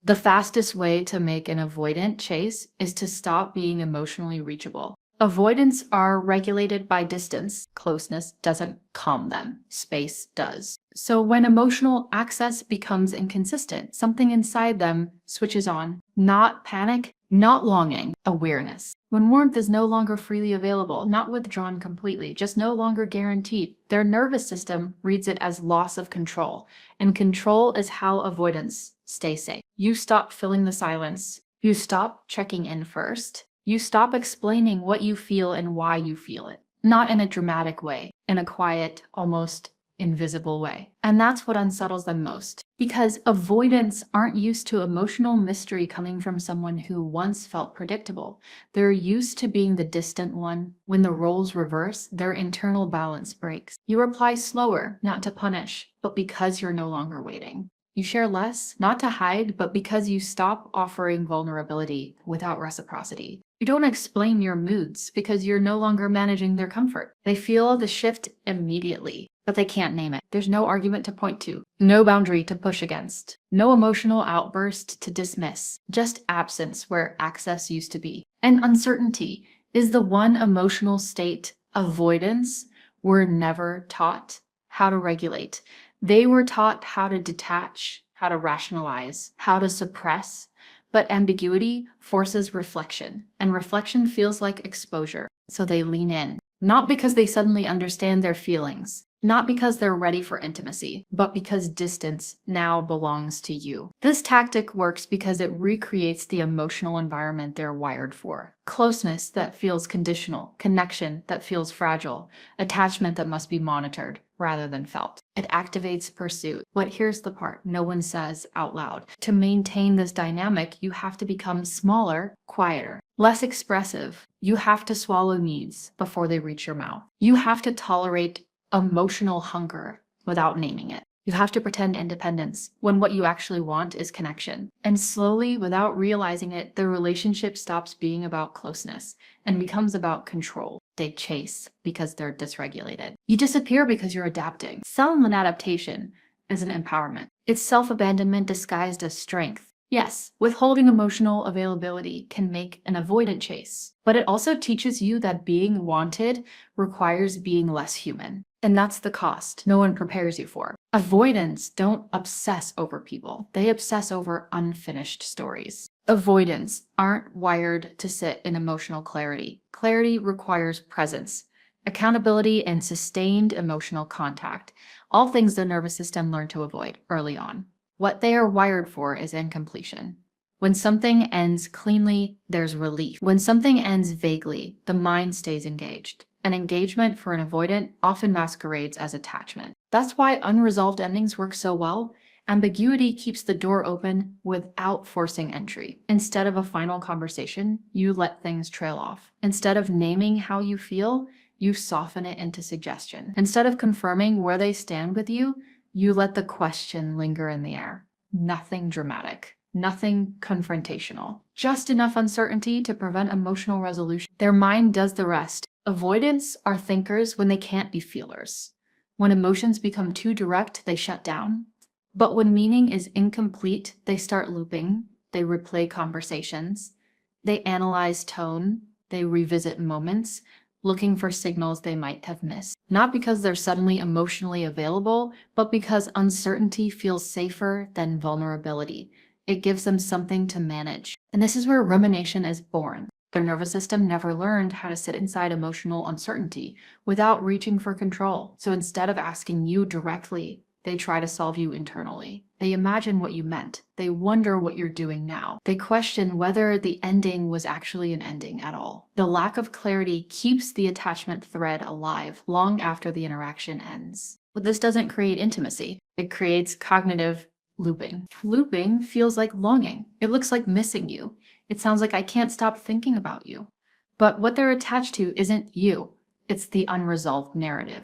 The fastest way to make an avoidant chase is to stop being emotionally reachable. Avoidants are regulated by distance. Closeness doesn't calm them. Space does. So when emotional access becomes inconsistent, something inside them switches on. Not panic, not longing, awareness. When warmth is no longer freely available, not withdrawn completely, just no longer guaranteed, their nervous system reads it as loss of control. And control is how avoidants stay safe. You stop filling the silence. You stop checking in first. You stop explaining what you feel and why you feel it. Not in a dramatic way, in a quiet, almost invisible way. And that's what unsettles them most. Because avoidants aren't used to emotional mystery coming from someone who once felt predictable. They're used to being the distant one. When the roles reverse, their internal balance breaks. You reply slower, not to punish, but because you're no longer waiting. You share less, not to hide, but because you stop offering vulnerability without reciprocity. You don't explain your moods because you're no longer managing their comfort. They feel the shift immediately, but they can't name it. There's no argument to point to, no boundary to push against, no emotional outburst to dismiss, just absence where access used to be. And uncertainty is the one emotional state avoidants were never taught how to regulate. They were taught how to detach, how to rationalize, how to suppress, but ambiguity forces reflection, and reflection feels like exposure, so they lean in. Not because they suddenly understand their feelings, not because they're ready for intimacy, but because distance now belongs to you. This tactic works because it recreates the emotional environment they're wired for. Closeness that feels conditional, connection that feels fragile, attachment that must be monitored rather than felt. It activates pursuit. But here's the part no one says out loud. To maintain this dynamic, you have to become smaller, quieter, less expressive. You have to swallow needs before they reach your mouth. You have to tolerate emotional hunger without naming it. You have to pretend independence when what you actually want is connection. And slowly, without realizing it, the relationship stops being about closeness and becomes about control. They chase because they're dysregulated. You disappear because you're adapting. Silent adaptation isn't empowerment. It's self-abandonment disguised as strength. Yes, withholding emotional availability can make an avoidant chase, but it also teaches you that being wanted requires being less human. And that's the cost no one prepares you for. Avoidants don't obsess over people. They obsess over unfinished stories. Avoidants aren't wired to sit in emotional clarity. Clarity requires presence, accountability, and sustained emotional contact, all things the nervous system learned to avoid early on. What they are wired for is incompletion. When something ends cleanly, there's relief. When something ends vaguely, the mind stays engaged. And engagement for an avoidant often masquerades as attachment. That's why unresolved endings work so well. Ambiguity keeps the door open without forcing entry. Instead of a final conversation, you let things trail off. Instead of naming how you feel, you soften it into suggestion. Instead of confirming where they stand with you, you let the question linger in the air. Nothing dramatic. Nothing confrontational. Just enough uncertainty to prevent emotional resolution. Their mind does the rest. Avoidants are thinkers when they can't be feelers. When emotions become too direct, they shut down. But when meaning is incomplete, they start looping. They replay conversations. They analyze tone. They revisit moments, looking for signals they might have missed. Not because they're suddenly emotionally available, but because uncertainty feels safer than vulnerability. It gives them something to manage. And this is where rumination is born. Their nervous system never learned how to sit inside emotional uncertainty without reaching for control. So instead of asking you directly, they try to solve you internally. They imagine what you meant. They wonder what you're doing now. They question whether the ending was actually an ending at all. The lack of clarity keeps the attachment thread alive long after the interaction ends. But this doesn't create intimacy. It creates cognitive looping. Looping feels like longing. It looks like missing you. It sounds like I can't stop thinking about you. But what they're attached to isn't you. It's the unresolved narrative.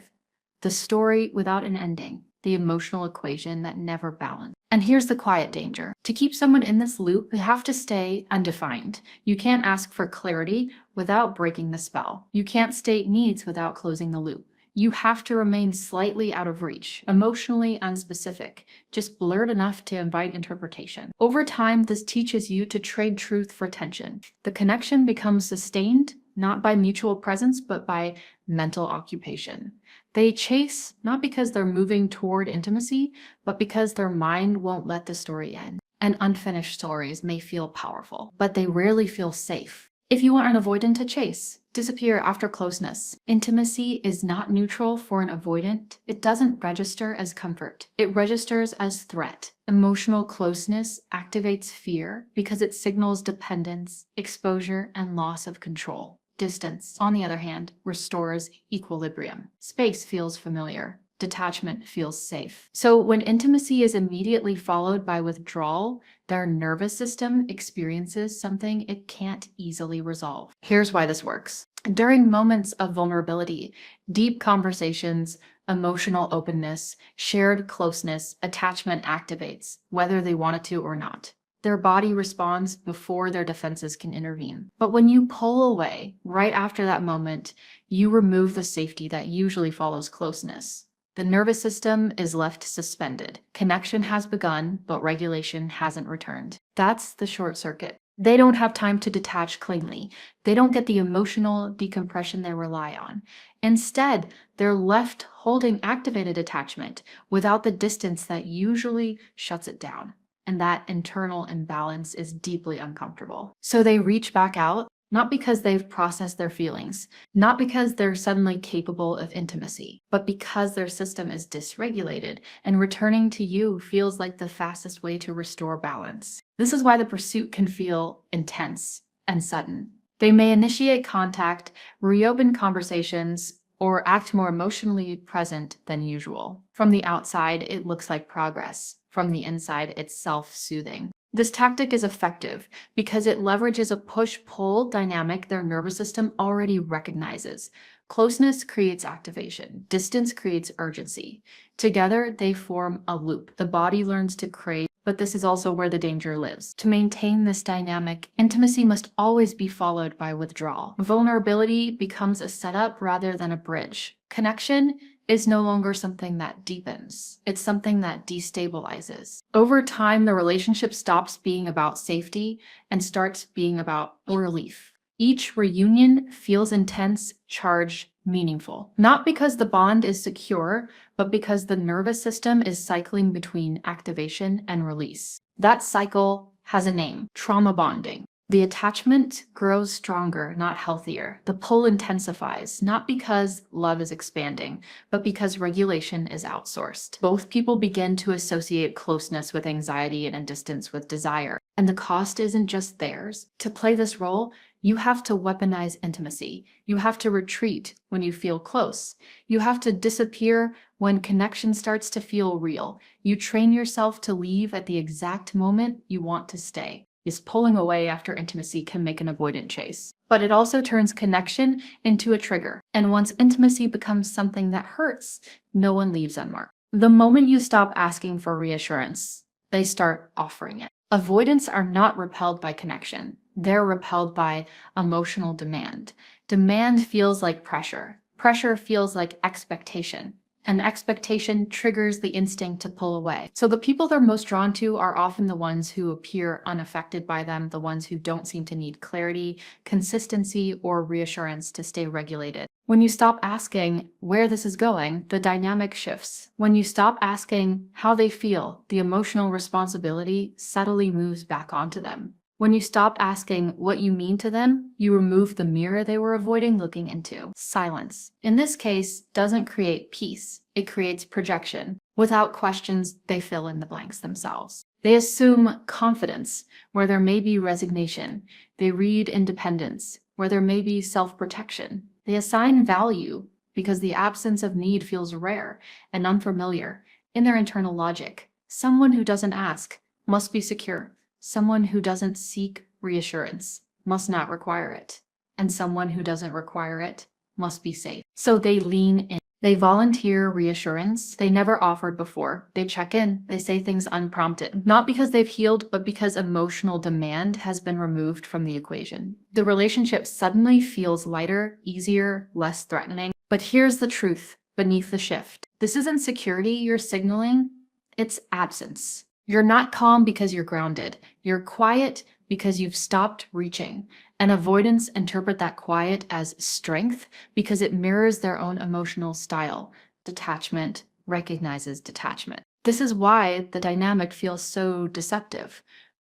The story without an ending. The emotional equation that never balanced. And here's the quiet danger. To keep someone in this loop, you have to stay undefined. You can't ask for clarity without breaking the spell. You can't state needs without closing the loop. You have to remain slightly out of reach, emotionally unspecific, just blurred enough to invite interpretation. Over time, this teaches you to trade truth for tension. The connection becomes sustained, not by mutual presence, but by mental occupation. They chase not because they're moving toward intimacy, but because their mind won't let the story end. And unfinished stories may feel powerful, but they rarely feel safe. If you want an avoidant to chase, disappear after closeness. Intimacy is not neutral for an avoidant. It doesn't register as comfort. It registers as threat. Emotional closeness activates fear because it signals dependence, exposure, and loss of control. Distance, on the other hand, restores equilibrium. Space feels familiar. Detachment feels safe. So when intimacy is immediately followed by withdrawal, their nervous system experiences something it can't easily resolve. Here's why this works. During moments of vulnerability, deep conversations, emotional openness, shared closeness, attachment activates, whether they want it to or not. Their body responds before their defenses can intervene. But when you pull away, right after that moment, you remove the safety that usually follows closeness. The nervous system is left suspended. Connection has begun, but regulation hasn't returned. That's the short circuit. They don't have time to detach cleanly. They don't get the emotional decompression they rely on. Instead, they're left holding activated attachment without the distance that usually shuts it down. And that internal imbalance is deeply uncomfortable. So they reach back out, not because they've processed their feelings, not because they're suddenly capable of intimacy, but because their system is dysregulated and returning to you feels like the fastest way to restore balance. This is why the pursuit can feel intense and sudden. They may initiate contact, reopen conversations, or act more emotionally present than usual. From the outside, it looks like progress. From the inside, it's self-soothing. This tactic is effective because it leverages a push-pull dynamic their nervous system already recognizes. Closeness creates activation. Distance creates urgency. Together, they form a loop. The body learns to crave, but this is also where the danger lives. To maintain this dynamic, intimacy must always be followed by withdrawal. Vulnerability becomes a setup rather than a bridge. Connection is no longer something that deepens. It's something that destabilizes. Over time, the relationship stops being about safety and starts being about relief. Each reunion feels intense, charged, meaningful. Not because the bond is secure, but because the nervous system is cycling between activation and release. That cycle has a name: trauma bonding. The attachment grows stronger, not healthier. The pull intensifies, not because love is expanding, but because regulation is outsourced. Both people begin to associate closeness with anxiety and distance with desire. And the cost isn't just theirs. To play this role, you have to weaponize intimacy. You have to retreat when you feel close. You have to disappear when connection starts to feel real. You train yourself to leave at the exact moment you want to stay. Is pulling away after intimacy can make an avoidant chase. But it also turns connection into a trigger. And once intimacy becomes something that hurts, no one leaves unmarked. The moment you stop asking for reassurance, they start offering it. Avoidants are not repelled by connection. They're repelled by emotional demand. Demand feels like pressure. Pressure feels like expectation. And expectation triggers the instinct to pull away. So the people they're most drawn to are often the ones who appear unaffected by them, the ones who don't seem to need clarity, consistency, or reassurance to stay regulated. When you stop asking where this is going, the dynamic shifts. When you stop asking how they feel, the emotional responsibility subtly moves back onto them. When you stop asking what you mean to them, you remove the mirror they were avoiding looking into. Silence, in this case, doesn't create peace. It creates projection. Without questions, they fill in the blanks themselves. They assume confidence where there may be resignation. They read independence where there may be self-protection. They assign value because the absence of need feels rare and unfamiliar in their internal logic. Someone who doesn't ask must be secure. Someone who doesn't seek reassurance must not require it. And someone who doesn't require it must be safe. So they lean in. They volunteer reassurance they never offered before. They check in. They say things unprompted. Not because they've healed, but because emotional demand has been removed from the equation. The relationship suddenly feels lighter, easier, less threatening. But here's the truth. beneath the shift. This isn't security you're signaling, it's absence. You're not calm because you're grounded. You're quiet because you've stopped reaching. And avoidants interpret that quiet as strength because it mirrors their own emotional style. Detachment recognizes detachment. This is why the dynamic feels so deceptive.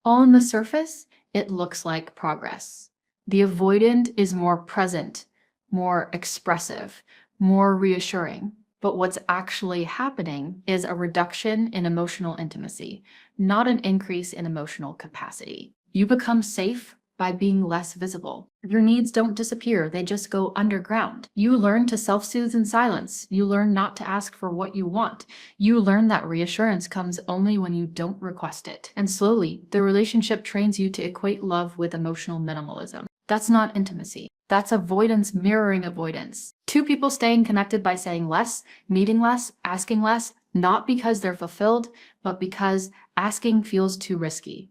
On the surface, it looks like progress. The avoidant is more present, more expressive, more reassuring. But what's actually happening is a reduction in emotional intimacy, not an increase in emotional capacity. You become safe by being less visible. Your needs don't disappear, they just go underground. You learn to self-soothe in silence. You learn not to ask for what you want. You learn that reassurance comes only when you don't request it. And slowly, the relationship trains you to equate love with emotional minimalism. That's not intimacy. That's avoidance mirroring avoidance. Two people staying connected by saying less, needing less, asking less, not because they're fulfilled, but because asking feels too risky.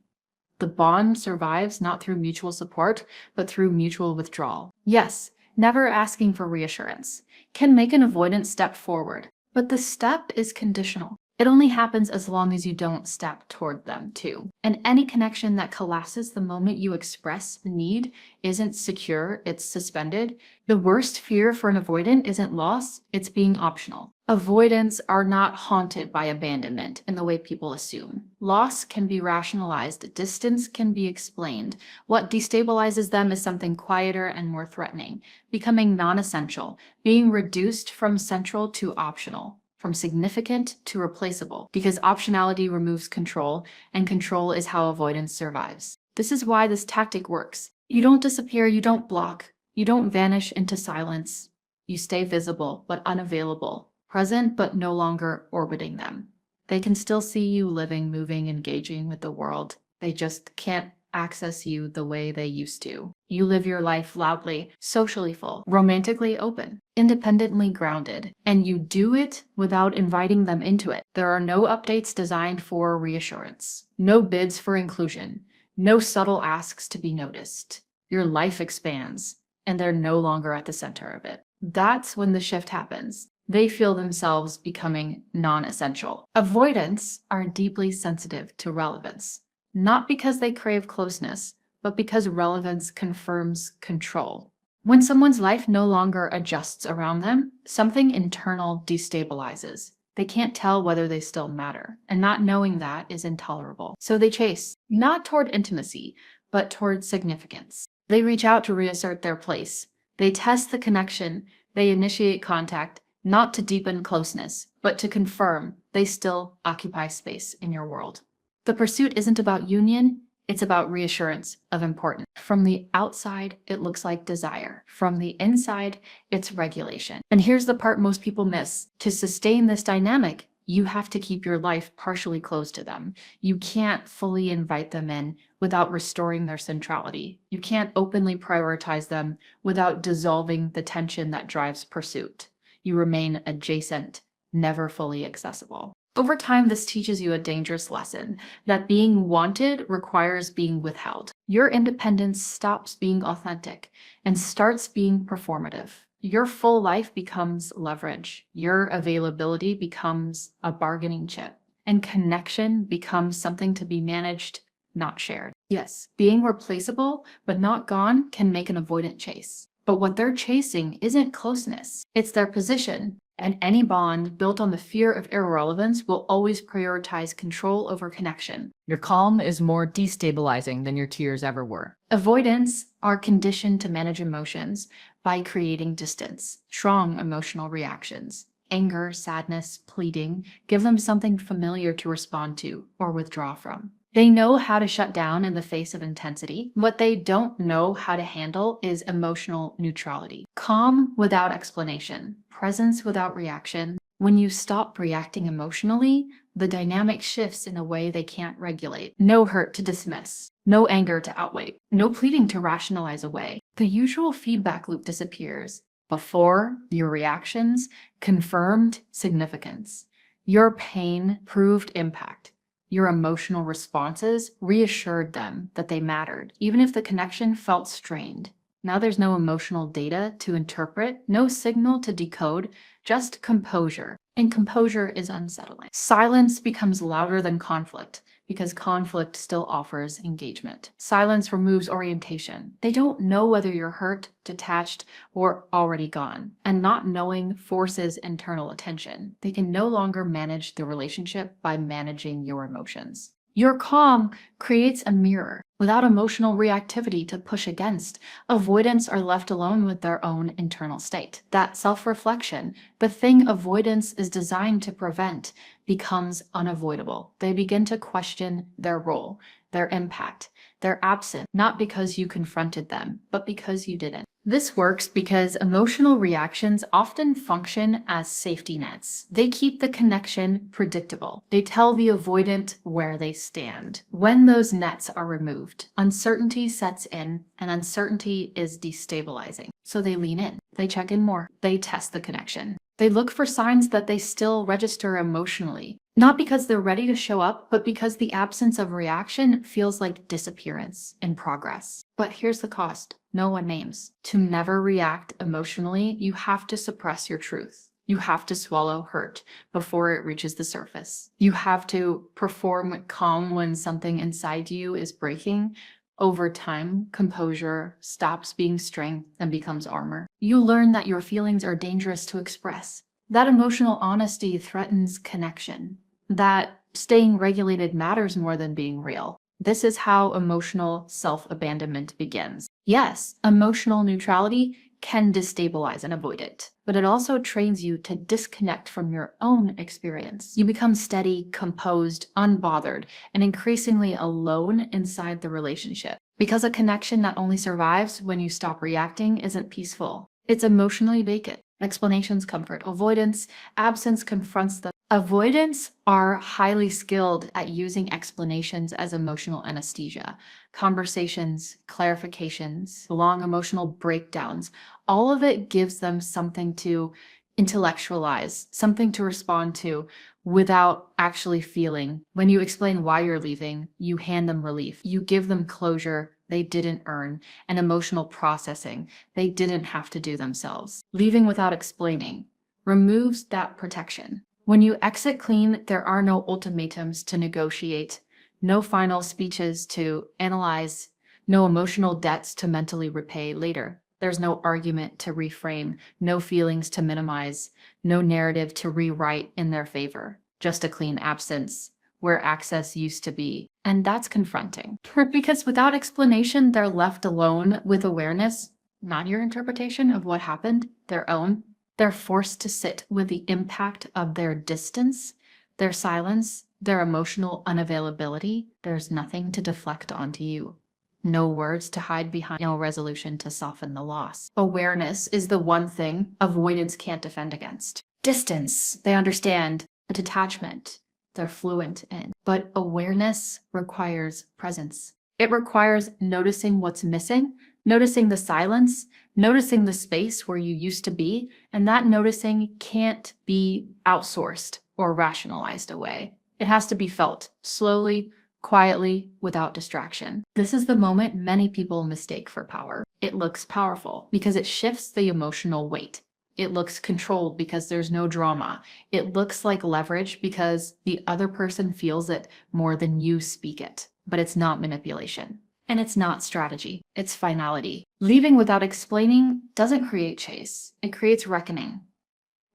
The bond survives not through mutual support, but through mutual withdrawal. Yes, never asking for reassurance can make an avoidant step forward, but the step is conditional. It only happens as long as you don't step toward them too. And any connection that collapses the moment you express need isn't secure, it's suspended. The worst fear for an avoidant isn't loss, it's being optional. Avoidants are not haunted by abandonment in the way people assume. Loss can be rationalized, distance can be explained. What destabilizes them is something quieter and more threatening, becoming non-essential, being reduced from central to optional, from significant to replaceable, because optionality removes control, and control is how avoidance survives. This is why this tactic works. You don't disappear, you don't block, you don't vanish into silence. You stay visible, but unavailable. Present, but no longer orbiting them. They can still see you living, moving, engaging with the world. They just can't access you the way they used to. You live your life loudly, socially full, romantically open, independently grounded, and you do it without inviting them into it. There are no updates designed for reassurance, no bids for inclusion, no subtle asks to be noticed. Your life expands, and they're no longer at the center of it. That's when the shift happens. They feel themselves becoming non-essential. Avoidants are deeply sensitive to relevance, not because they crave closeness, but because relevance confirms control. When someone's life no longer adjusts around them, something internal destabilizes. They can't tell whether they still matter, and not knowing that is intolerable. So they chase, not toward intimacy, but toward significance. They reach out to reassert their place. They test the connection. They initiate contact, not to deepen closeness, but to confirm they still occupy space in your world. The pursuit isn't about union, it's about reassurance of importance. From the outside, it looks like desire. From the inside, it's regulation. And here's the part most people miss. To sustain this dynamic, you have to keep your life partially closed to them. You can't fully invite them in without restoring their centrality. You can't openly prioritize them without dissolving the tension that drives pursuit. You remain adjacent, never fully accessible. Over time, this teaches you a dangerous lesson, that being wanted requires being withheld. Your independence stops being authentic and starts being performative. Your full life becomes leverage. Your availability becomes a bargaining chip. And connection becomes something to be managed, not shared. Yes, being replaceable but not gone can make an avoidant chase. But what they're chasing isn't closeness, it's their position. And any bond built on the fear of irrelevance will always prioritize control over connection. Your calm is more destabilizing than your tears ever were. Avoidants are conditioned to manage emotions by creating distance, strong emotional reactions. Anger, sadness, pleading, give them something familiar to respond to or withdraw from. They know how to shut down in the face of intensity. What they don't know how to handle is emotional neutrality. Calm without explanation, presence without reaction. When you stop reacting emotionally, the dynamic shifts in a way they can't regulate. No hurt to dismiss, no anger to outweigh, no pleading to rationalize away. The usual feedback loop disappears. Before, your reactions confirmed significance. Your pain proved impact. Your emotional responses reassured them that they mattered, even if the connection felt strained. Now there's no emotional data to interpret, no signal to decode, just composure. And composure is unsettling. Silence becomes louder than conflict because conflict still offers engagement. Silence removes orientation. They don't know whether you're hurt, detached, or already gone. And not knowing forces internal attention. They can no longer manage the relationship by managing your emotions. Your calm creates a mirror without emotional reactivity to push against. Avoidants are left alone with their own internal state. That self-reflection, the thing avoidance is designed to prevent, becomes unavoidable. They begin to question their role, their impact, their absence, not because you confronted them, but because you didn't. This works because emotional reactions often function as safety nets. They keep the connection predictable. They tell the avoidant where they stand. When those nets are removed, uncertainty sets in, and uncertainty is destabilizing. So they lean in, they check in more, they test the connection. They look for signs that they still register emotionally. Not because they're ready to show up, but because the absence of reaction feels like disappearance in progress. But here's the cost. No one names. To never react emotionally, you have to suppress your truth. You have to swallow hurt before it reaches the surface. You have to perform calm when something inside you is breaking. Over time, composure stops being strength and becomes armor. You learn that your feelings are dangerous to express. That emotional honesty threatens connection. That staying regulated matters more than being real. This is how emotional self-abandonment begins. Yes, emotional neutrality can destabilize and avoid it, but it also trains you to disconnect from your own experience. You become steady, composed, unbothered, and increasingly alone inside the relationship. Because a connection that only survives when you stop reacting isn't peaceful. It's emotionally vacant. Explanations comfort. Avoidance, absence confronts them. Avoidants are highly skilled at using explanations as emotional anesthesia. Conversations, clarifications, long emotional breakdowns, all of it gives them something to intellectualize, something to respond to without actually feeling. When you explain why you're leaving, you hand them relief. You give them closure they didn't earn, and emotional processing they didn't have to do themselves. Leaving without explaining removes that protection. When you exit clean, there are no ultimatums to negotiate, no final speeches to analyze, no emotional debts to mentally repay later. There's no argument to reframe, no feelings to minimize, no narrative to rewrite in their favor. Just a clean absence where access used to be. And that's confronting. Because without explanation, they're left alone with awareness, not your interpretation of what happened, their own. They're forced to sit with the impact of their distance, their silence, their emotional unavailability. There's nothing to deflect onto you. No words to hide behind, no resolution to soften the loss. Awareness is the one thing avoidance can't defend against. Distance, they understand. A detachment, they're fluent in. But awareness requires presence. It requires noticing what's missing, noticing the silence, noticing the space where you used to be, and that noticing can't be outsourced or rationalized away. It has to be felt slowly, quietly, without distraction. This is the moment many people mistake for power. It looks powerful because it shifts the emotional weight. It looks controlled because there's no drama. It looks like leverage because the other person feels it more than you speak it. But it's not manipulation. And it's not strategy. It's finality. Leaving without explaining doesn't create chase. It creates reckoning.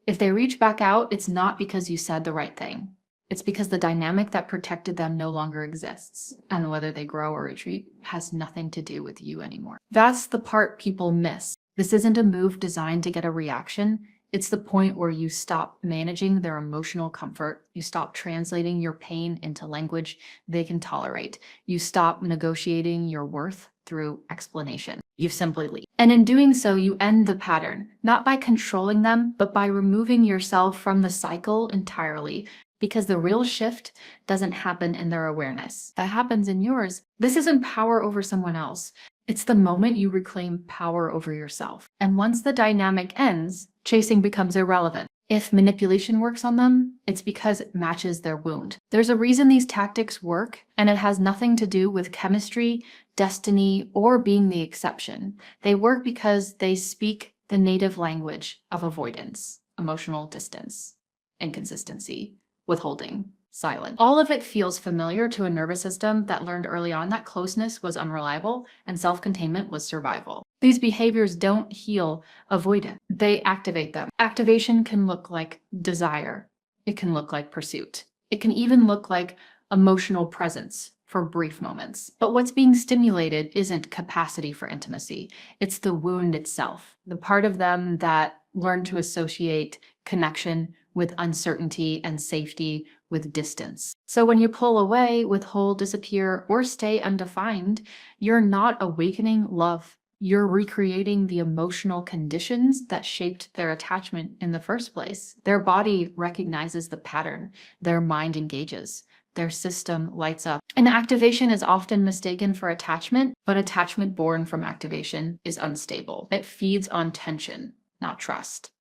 If they reach back out, it's not because you said the right thing. It's because the dynamic that protected them no longer exists. And whether they grow or retreat has nothing to do with you anymore. That's the part people miss. This isn't a move designed to get a reaction. It's the point where you stop managing their emotional comfort. You stop translating your pain into language they can tolerate. You stop negotiating your worth through explanation. You simply leave. And in doing so, you end the pattern, not by controlling them, but by removing yourself from the cycle entirely. Because the real shift doesn't happen in their awareness. That happens in yours. This isn't power over someone else. It's the moment you reclaim power over yourself. And once the dynamic ends, chasing becomes irrelevant. If manipulation works on them, it's because it matches their wound. There's a reason these tactics work, and it has nothing to do with chemistry, destiny, or being the exception. They work because they speak the native language of avoidance, emotional distance, inconsistency, withholding, silence. All of it feels familiar to a nervous system that learned early on that closeness was unreliable and self-containment was survival. These behaviors don't heal avoidance, they activate them. Activation can look like desire. It can look like pursuit. It can even look like emotional presence for brief moments. But what's being stimulated isn't capacity for intimacy. It's the wound itself, the part of them that learned to associate connection with uncertainty and safety with distance. So when you pull away, withhold, disappear, or stay undefined, you're not awakening love. You're recreating the emotional conditions that shaped their attachment in the first place. Their body recognizes the pattern. Their mind engages. Their system lights up. And activation is often mistaken for attachment, but attachment born from activation is unstable. It feeds on tension, not trust.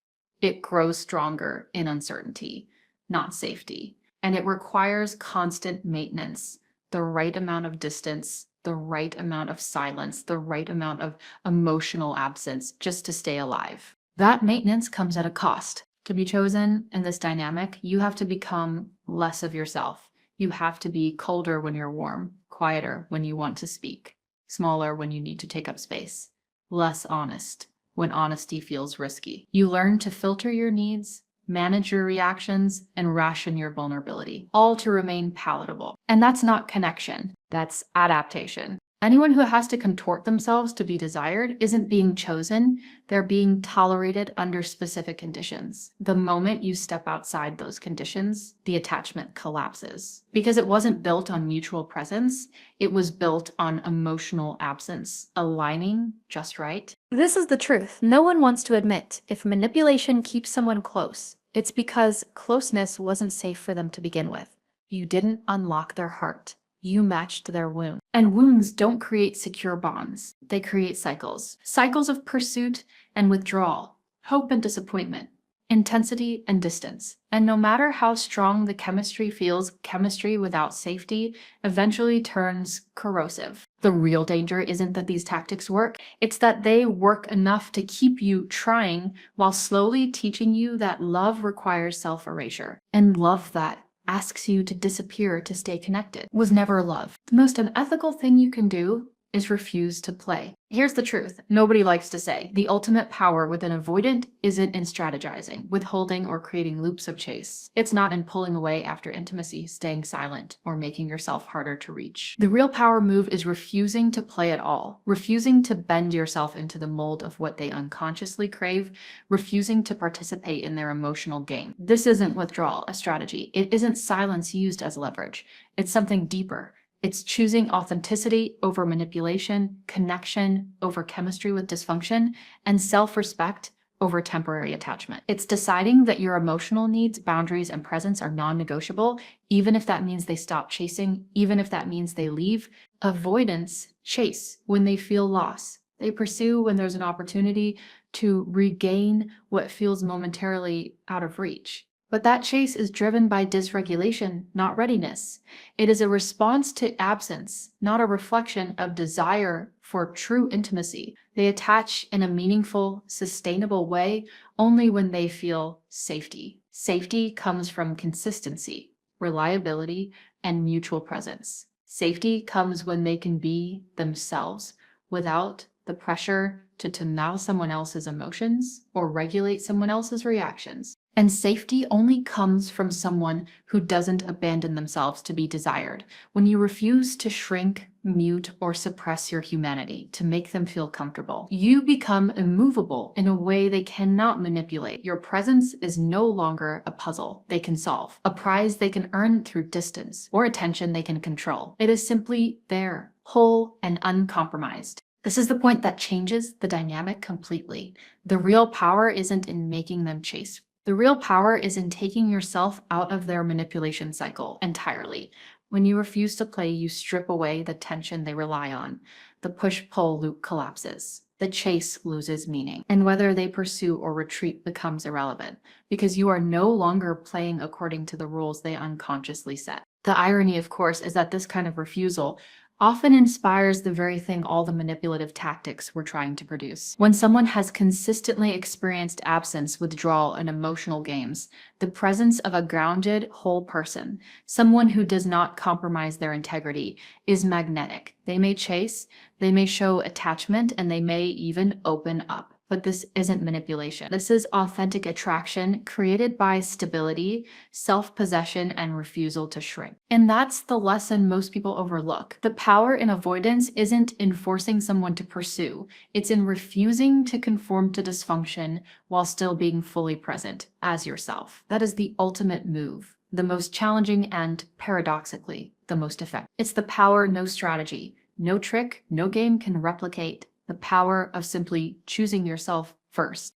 It grows stronger in uncertainty, not safety. And it requires constant maintenance, the right amount of distance, the right amount of silence, the right amount of emotional absence just to stay alive. That maintenance comes at a cost. To be chosen in this dynamic, you have to become less of yourself. You have to be colder when you're warm, quieter when you want to speak, smaller when you need to take up space, less honest when honesty feels risky. You learn to filter your needs, manage your reactions, and ration your vulnerability, all to remain palatable. And that's not connection, that's adaptation. Anyone who has to contort themselves to be desired isn't being chosen, they're being tolerated under specific conditions. The moment you step outside those conditions, the attachment collapses. Because it wasn't built on mutual presence, it was built on emotional absence, aligning just right. This is the truth no one wants to admit. If manipulation keeps someone close, it's because closeness wasn't safe for them to begin with. You didn't unlock their heart. You matched their wound. And wounds don't create secure bonds. They create cycles. Cycles of pursuit and withdrawal, hope and disappointment, intensity and distance. And no matter how strong the chemistry feels, chemistry without safety eventually turns corrosive. The real danger isn't that these tactics work, it's that they work enough to keep you trying while slowly teaching you that love requires self-erasure. And love that asks you to disappear to stay connected was never love. The most unethical thing you can do is refuse to play. Here's the truth nobody likes to say. The ultimate power with an avoidant isn't in strategizing, withholding, or creating loops of chase. It's not in pulling away after intimacy, staying silent, or making yourself harder to reach. The real power move is refusing to play at all, refusing to bend yourself into the mold of what they unconsciously crave, refusing to participate in their emotional game. This isn't withdrawal, a strategy. It isn't silence used as leverage. It's something deeper. It's choosing authenticity over manipulation, connection over chemistry with dysfunction, and self-respect over temporary attachment. It's deciding that your emotional needs, boundaries, and presence are non-negotiable, even if that means they stop chasing, even if that means they leave. Avoidants chase when they feel loss. They pursue when there's an opportunity to regain what feels momentarily out of reach. But that chase is driven by dysregulation, not readiness. It is a response to absence, not a reflection of desire for true intimacy. They attach in a meaningful, sustainable way only when they feel safety. Safety comes from consistency, reliability, and mutual presence. Safety comes when they can be themselves without the pressure to deny someone else's emotions or regulate someone else's reactions. And safety only comes from someone who doesn't abandon themselves to be desired. When you refuse to shrink, mute, or suppress your humanity to make them feel comfortable, you become immovable in a way they cannot manipulate. Your presence is no longer a puzzle they can solve, a prize they can earn through distance, or attention they can control. It is simply there, whole and uncompromised. This is the point that changes the dynamic completely. The real power isn't in making them chase. The real power is in taking yourself out of their manipulation cycle entirely. When you refuse to play, you strip away the tension they rely on. The push-pull loop collapses. the chase loses meaning, and whether they pursue or retreat becomes irrelevant, because you are no longer playing according to the rules they unconsciously set. The irony, of course, is that this kind of refusal often inspires the very thing all the manipulative tactics we're trying to produce. When someone has consistently experienced absence, withdrawal, and emotional games, the presence of a grounded, whole person, someone who does not compromise their integrity, is magnetic. They may chase, they may show attachment, and they may even open up. But this isn't manipulation. This is authentic attraction created by stability, self-possession, and refusal to shrink. And that's the lesson most people overlook. The power in avoidance isn't in forcing someone to pursue. It's in refusing to conform to dysfunction while still being fully present as yourself. That is the ultimate move, the most challenging and, paradoxically, the most effective. It's the power no strategy, no trick, no game can replicate. The power of simply choosing yourself first.